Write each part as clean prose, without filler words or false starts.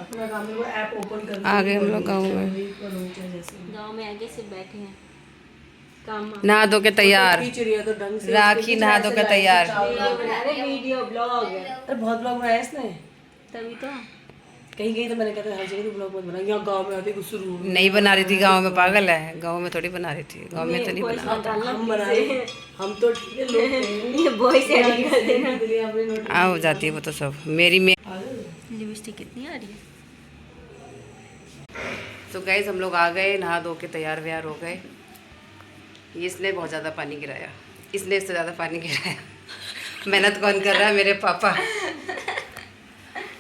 अपना काम है वो ऐप ओपन कर। आ गए हम लोग गाँव में। गाँव में आगे से बैठे हैं, काम नहा धो के तैयार, खींच रही है तो ढंग से राखी नहा धो के तैयार। वीडियो ब्लॉग है अरे बहुत ब्लॉग बनाया इसने, तभी तो। कहीं कहीं तो मैंने कहता हर जगह तो ब्लॉग मत बना, यहाँ गाँव में आते कुछ शुरू नहीं बना रही थी गांव में, पागल है, गांव में थोड़ी बना रही थी, गांव में तो नहीं बना। हम बना रहे, हम तो ठीक है लोग ये वॉइस एडिट कर देना। आ हो जाती है वो तो सब मेरी में। लिपस्टिक कितनी आ रही है। तो गाइस हम लोग आ गए, नहा धो के तैयार व्यार हो गए। इसने बहुत ज़्यादा पानी गिराया, इसने इससे ज़्यादा पानी गिराया। मेहनत कौन कर रहा है? मेरे पापा।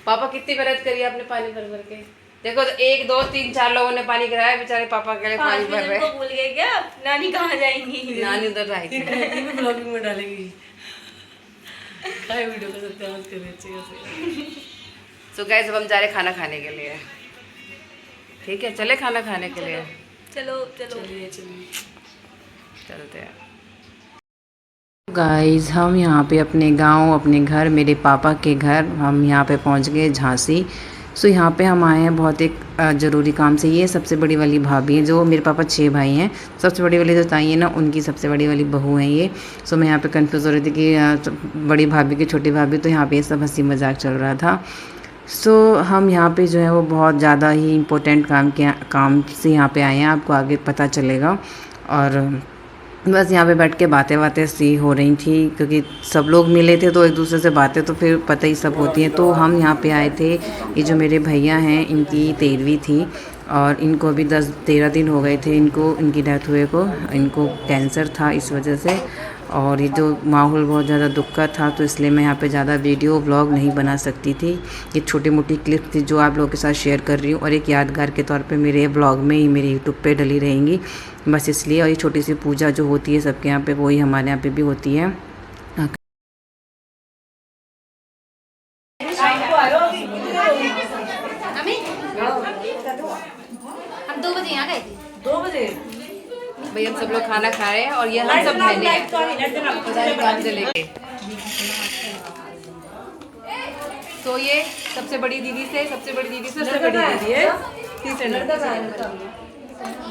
पापा कितनी मेहनत करी आपने पानी भर भर के। देखो तो 1 2 3 4 लोगों ने पानी गिराया, बेचारे पापा के लिए पानी भर रहे। भूल गए क्या? नानी कहाँ जाएंगी? नानी उधर आई थी। ब्लॉगिंग में डालेंगी, वीडियो का सत्यानाश कर रहे हैं। सो गाइस अब हम जा रहे खाना खाने के लिए। ठीक है, चले खाना खाने के लिए। चलो चलो चलिए चलते हैं गाइस। हम यहाँ पे अपने गांव, अपने घर, मेरे पापा के घर, हम यहाँ पे पहुँच गए झांसी। सो यहाँ पे हम आए हैं बहुत एक ज़रूरी काम से। ये सबसे बड़ी वाली भाभी है, जो मेरे पापा 6 भाई हैं, सबसे बड़ी वाली जो ताई है ना, उनकी सबसे बड़ी वाली बहू है ये। सो मैं यहाँ पे कंफ्यूज हो रही थी कि बड़ी भाभी की छोटी भाभी, तो यहाँ पे ये सब हंसी मजाक चल रहा था। सो हम यहाँ पे जो है वो बहुत ज़्यादा ही इम्पोर्टेंट काम से यहाँ पे आए हैं, आपको आगे पता चलेगा। और बस यहाँ पे बैठ के बातें सी हो रही थी, क्योंकि सब लोग मिले थे तो एक दूसरे से बातें तो फिर पता ही सब होती हैं। तो हम यहाँ पे आए थे, ये जो मेरे भैया हैं इनकी 13वीं थी, और इनको अभी 10-13 दिन हो गए थे इनकी डेथ हुए को। इनको कैंसर था इस वजह से, और ये जो माहौल बहुत ज़्यादा दुख का था, तो इसलिए मैं यहाँ पे ज़्यादा वीडियो व्लॉग नहीं बना सकती थी। ये छोटी मोटी क्लिप थी जो आप लोगों के साथ शेयर कर रही हूँ, और एक यादगार के तौर पे मेरे ब्लॉग में ही मेरे यूट्यूब पे डली रहेंगी बस इसलिए। और ये छोटी सी पूजा जो होती है सबके यहाँ पे, वही हमारे यहाँ पे भी होती है। हम 2 बजे यहाँ गए थे। 2 बजे भाई हम सब लोग खाना खा रहे हैं, और ये हम सब बहने हैं काम से लेके। तो ये सबसे बड़ी दीदी से सबसे बड़ी दीदी है, तीसरे नंबर।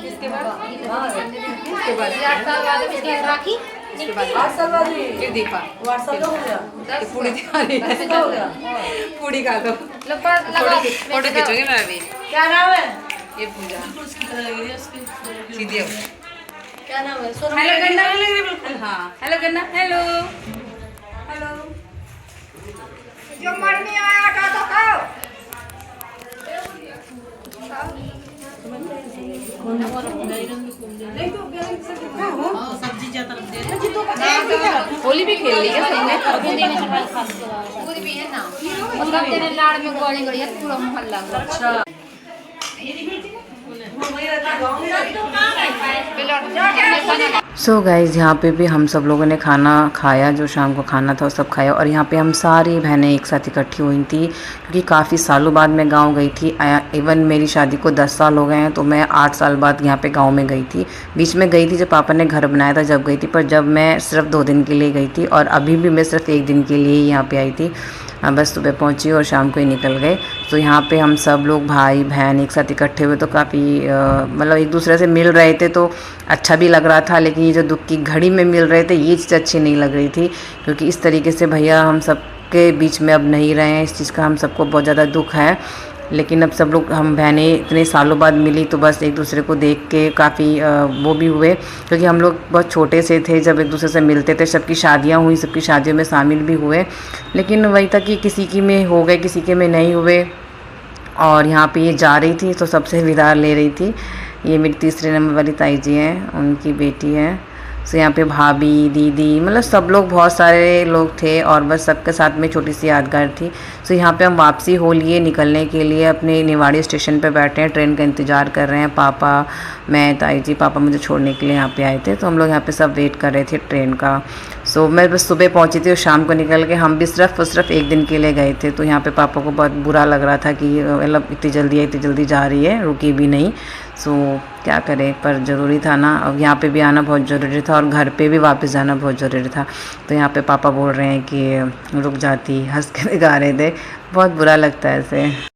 इसके बाद 8 साल बाद राखी, इसके बाद 8 साल बाद फिर दीपा। व्हाट्सएप हो गया, पूड़ी दिखानी हो गया। पूड़ी खा दो, फोटो खींचोगे ना अभी। क्या नाम है? ये पूजा उसकी तरह लग रही है उसकी। सीधी हो। क्या नाम है? हेलो गन्ना, बिल्कुल हाँ, हेलो गन्ना, हेलो हेलो। जो मन में आया था तो खाओ। सब्जी ज्यादा होली भी खेल ली है सबने। खुद भी है ना, मतलब तेरे लाड़ में गोली गड़ी है पूरा मोहल्ला। अच्छा सो गाइज़ यहाँ पे भी हम सब लोगों ने खाना खाया, जो शाम को खाना था वो सब खाया। और यहाँ पे हम सारी बहनें एक साथ इकट्ठी हुई थी, क्योंकि काफ़ी सालों बाद मैं गांव गई थी। इवन मेरी शादी को 10 साल हो गए हैं, तो मैं 8 साल बाद यहाँ पे गांव में गई थी। बीच में गई थी जब पापा ने घर बनाया था, जब गई थी। पर जब मैं सिर्फ 2 दिन के लिए गई थी, और अभी भी मैं सिर्फ 1 दिन के लिए ही यहाँ पर आई थी। बस सुबह पहुँची और शाम को ही निकल गए। तो यहाँ पे हम सब लोग भाई बहन एक साथ इकट्ठे हुए, तो काफ़ी मतलब एक दूसरे से मिल रहे थे, तो अच्छा भी लग रहा था। लेकिन ये जो दुख की घड़ी में मिल रहे थे, ये चीज़ अच्छी नहीं लग रही थी, क्योंकि इस तरीके से भैया हम सब के बीच में अब नहीं रहे हैं। इस चीज़ का हम सबको बहुत ज़्यादा दुख है। लेकिन अब सब लोग, हम बहनें इतने सालों बाद मिली, तो बस एक दूसरे को देख के काफ़ी वो भी हुए, क्योंकि हम लोग बहुत छोटे से थे जब एक दूसरे से मिलते थे। सबकी शादियां हुई, सबकी शादियों में शामिल भी हुए, लेकिन वही था कि किसी की में हो गए, किसी के में नहीं हुए। और यहाँ पे ये जा रही थी तो सबसे विदा ले रही थी। ये मेरी तीसरे नंबर वाली ताई जी हैं, उनकी बेटी है। सो यहाँ पे भाभी, दीदी, मतलब सब लोग, बहुत सारे लोग थे, और बस सबके साथ में छोटी सी यादगार थी। सो यहाँ पे हम वापसी हो लिए, निकलने के लिए अपने निवाड़ी स्टेशन पे बैठे हैं, ट्रेन का इंतज़ार कर रहे हैं। पापा, मैं, ताई जी, पापा मुझे छोड़ने के लिए यहाँ पे आए थे, तो हम लोग यहाँ पे सब वेट कर रहे थे ट्रेन का। सो मैं बस सुबह पहुँची थी और शाम को निकल के, हम भी सिर्फ 1 दिन के लिए गए थे। तो यहाँ पे पापा को बहुत बुरा लग रहा था कि मतलब इतनी जल्दी जा रही है, रुकी भी नहीं। सो क्या करें, पर ज़रूरी था ना, अब यहाँ पे भी आना बहुत ज़रूरी था, और घर पे भी वापस जाना बहुत ज़रूरी था। तो यहाँ पे पापा बोल रहे हैं कि रुक जाती, हंस के दिखा रहे थे। बहुत बुरा लगता है ऐसे।